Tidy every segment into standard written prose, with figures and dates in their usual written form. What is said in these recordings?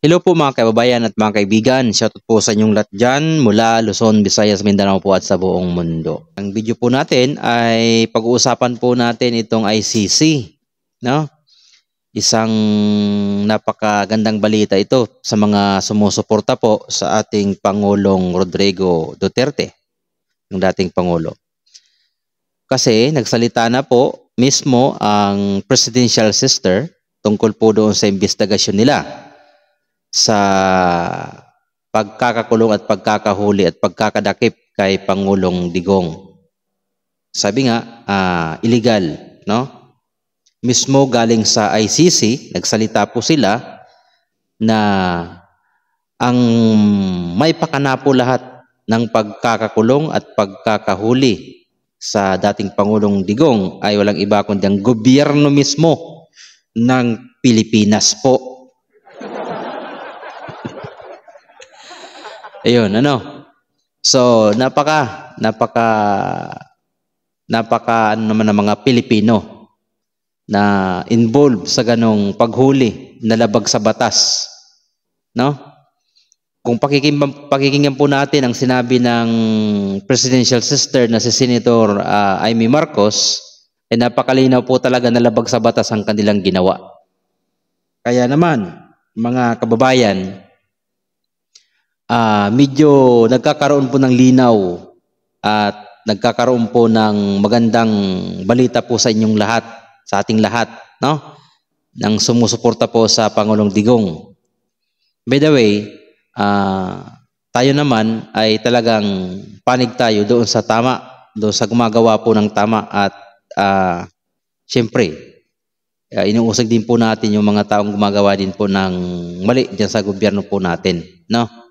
Hello po mga kababayan at mga kaibigan. Shoutout po sa inyong lahat dyan mula Luzon, Visayas, Mindanao po at sa buong mundo. Ang video po natin ay pag-uusapan po natin itong ICC. No? Isang napakagandang balita ito sa mga sumusuporta po sa ating Pangulong Rodrigo Duterte, yung dating Pangulo. Kasi nagsalita na po mismo ang presidential sister tungkol po doon sa investigasyon nila sa pagkakakulong at pagkakahuli at pagkakadakip kay Pangulong Digong. Sabi nga, illegal, no? Mismo galing sa ICC, nagsalita po sila na ang may pakana po lahat ng pagkakakulong at pagkakahuli sa dating Pangulong Digong ay walang iba kundi ang gobyerno mismo ng Pilipinas po. Ayun, ano? So, napaka ano naman ng mga Pilipino na involved sa ganong paghuli na labag sa batas. No? Kung pakikinggan po natin ang sinabi ng presidential sister na si Senator Amy Marcos, ay napakalinaw po talaga na labag sa batas ang kanilang ginawa. Kaya naman, mga kababayan, medyo nagkakaroon po ng linaw at nagkakaroon po ng magandang balita po sa inyong lahat, sa ating lahat, no? Nang sumusuporta po sa Pangulong Digong. By the way, tayo naman ay talagang panig tayo doon sa tama, doon sa gumagawa po ng tama at siyempre, inuusig din po natin yung mga taong gumagawa din po ng mali dyan sa gobyerno po natin, no?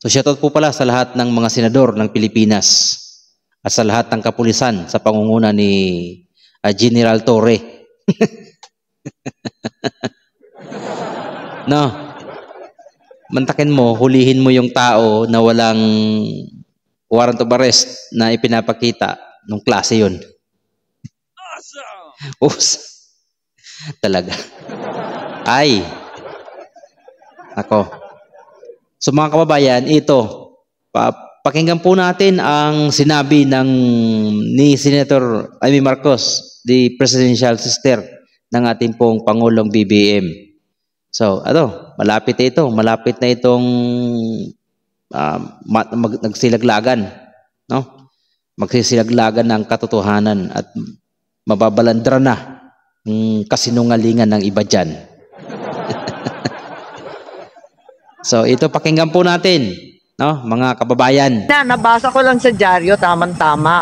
So shoutout po pala sa lahat ng mga senador ng Pilipinas at sa lahat ng kapulisan sa pangunguna ni General Torre. No. Mantakin mo, hulihin mo yung tao na walang warrant of arrest na ipinapakita nung klase yun. Oops. Talaga. Ay. Ako. So mga kababayan, ito, pakinggan po natin ang sinabi ni Senator Amy Marcos, the presidential sister ng ating pong Pangulong BBM. So, malapit na itong nagsilaglagan, no? Magsisilaglagan ng katotohanan at mababalandra na ang kasinungalingan ng iba dyan. So, ito pakinggan po natin, no, mga kababayan. Nabasa ko lang sa dyaryo, tamang-tama,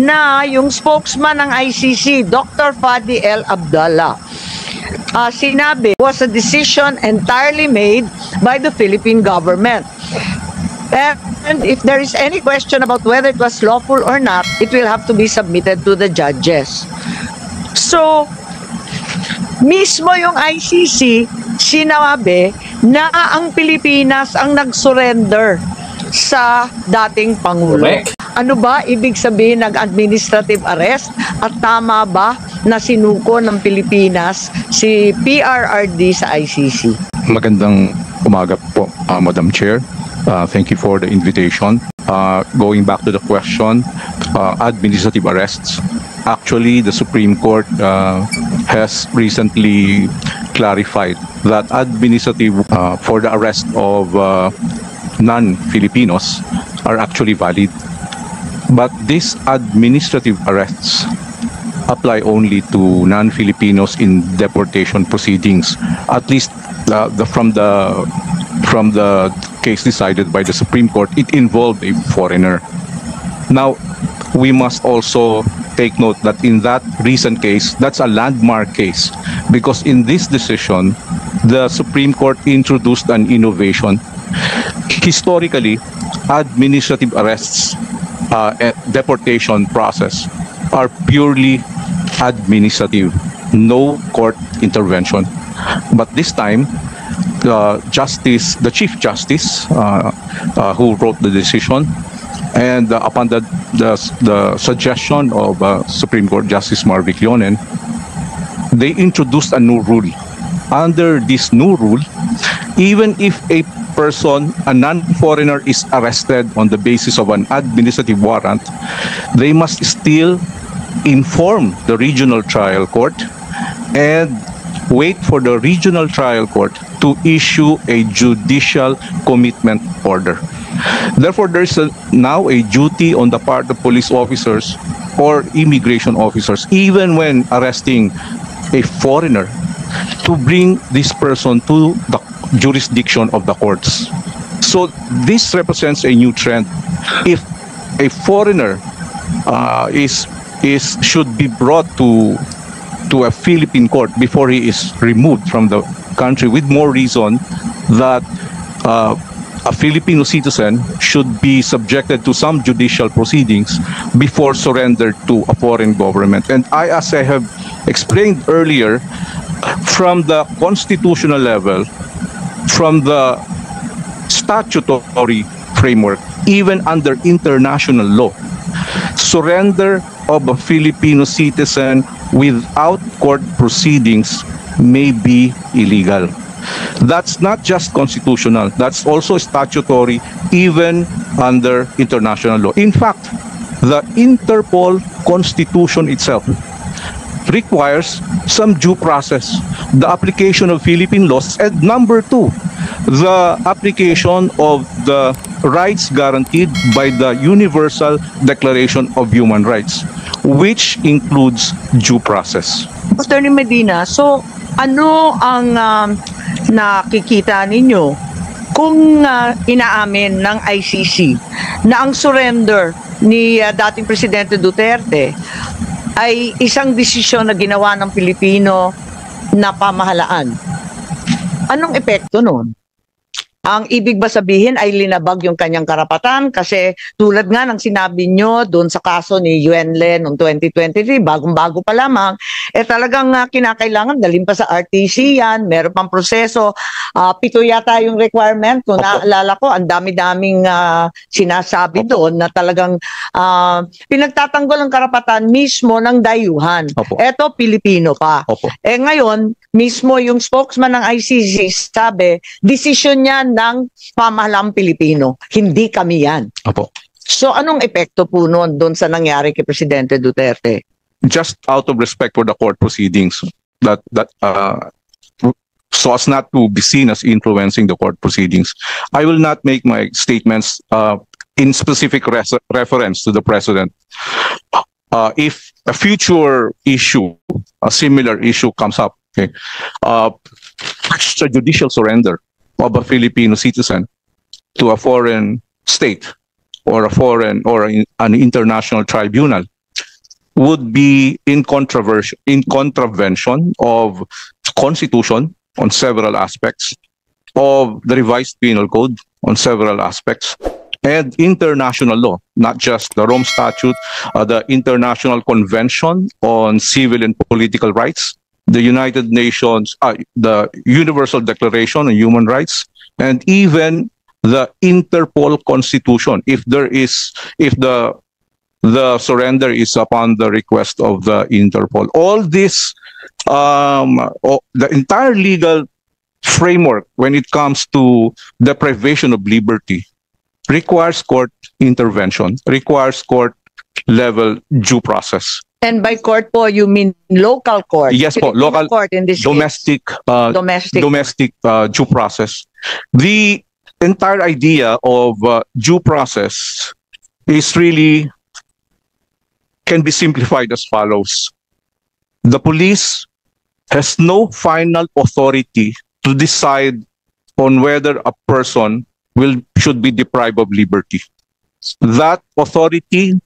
na yung spokesman ng ICC, Dr. Fadi El Abdallah, sinabi, was a decision entirely made by the Philippine government. And if there is any question about whether it was lawful or not, it will have to be submitted to the judges. So, mismo yung ICC, sinabi na ang Pilipinas ang nag-surrender sa dating Pangulo. Ano ba ibig sabihin ng administrative arrest? At tama ba na sinuko ng Pilipinas si PRRD sa ICC? Magandang umaga po, Madam Chair. Thank you for the invitation. Going back to the question, administrative arrests. Actually, the Supreme Court has recently clarified that administrative for the arrest of non-Filipinos are actually valid. But these administrative arrests apply only to non-Filipinos in deportation proceedings. At least from the case decided by the Supreme Court, it involved a foreigner. Now, we must also take note that in that recent case, that's a landmark case, because in this decision, the Supreme Court introduced an innovation. Historically, administrative arrests, deportation process are purely administrative, no court intervention. But this time, the Chief Justice who wrote the decision, and upon the suggestion of Supreme Court Justice Marvick Leonen, they introduced a new rule. Under this new rule, even if a person, a non-foreigner, is arrested on the basis of an administrative warrant, they must still inform the regional trial court and wait for the regional trial court to issue a judicial commitment order. Therefore, there is now a duty on the part of police officers or immigration officers, even when arresting a foreigner, to bring this person to the jurisdiction of the courts. So this represents a new trend. If a foreigner should be brought to a Philippine court before he is removed from the country, with more reason that a Filipino citizen should be subjected to some judicial proceedings before surrendered to a foreign government. And as I have explained earlier, from the constitutional level, from the statutory framework, even under international law, surrender of a Filipino citizen without court proceedings may be illegal. That's not just constitutional, that's also statutory, even under international law. In fact, the Interpol Constitution itself requires some due process, the application of Philippine laws, and number two, the application of the rights guaranteed by the Universal Declaration of Human Rights, which includes due process. Attorney Medina, so ano ang nakikita ninyo kung inaamin ng ICC na ang surrender ni dating Presidente Duterte ay isang desisyon na ginawa ng Pilipino na pamahalaan? Anong epekto nun? Ang ibig ba sabihin ay linabag yung kanyang karapatan? Kasi tulad nga ng sinabi nyo doon sa kaso ni Yuen Len noong 2023, bagong-bago pa lamang, talagang kinakailangan dalhin pa sa RTC yan, meron pang proseso. 7 yata yung requirement. Kung naalala ko, ang dami-daming sinasabi doon na talagang pinagtatanggol ang karapatan mismo ng dayuhan. Eto, Pilipino pa. Ngayon, mismo yung spokesman ng ICC sabi, decision niya ng pamahalaang Pilipino. Hindi kami yan. So anong epekto po noon doon sa nangyari kay Presidente Duterte? Just out of respect for the court proceedings, so as not to be seen as influencing the court proceedings, I will not make my statements in specific reference to the President. If a future issue, a similar issue comes up, okay, a judicial surrender of a Filipino citizen to a foreign state or an international tribunal would be in contravention of Constitution on several aspects, of the revised penal code on several aspects, and international law, not just the Rome Statute, the International Convention on Civil and Political Rights, the United Nations, the Universal Declaration on Human Rights, and even the Interpol Constitution, if the surrender is upon the request of the Interpol. All this, the entire legal framework when it comes to deprivation of liberty requires court intervention, requires court level due process. And by court po, you mean local court? Yes po, local court in this domestic case. Domestic due process. The entire idea of due process is really can be simplified as follows. The police has no final authority to decide on whether a person should be deprived of liberty. That authority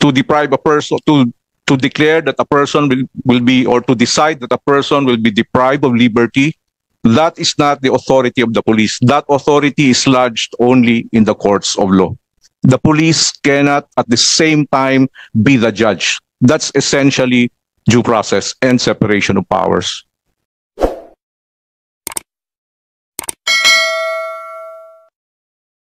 to deprive a person, to declare that a person will be, or to decide that a person will be deprived of liberty, that is not the authority of the police. That authority is lodged only in the courts of law. The police cannot at the same time be the judge. That's essentially due process and separation of powers.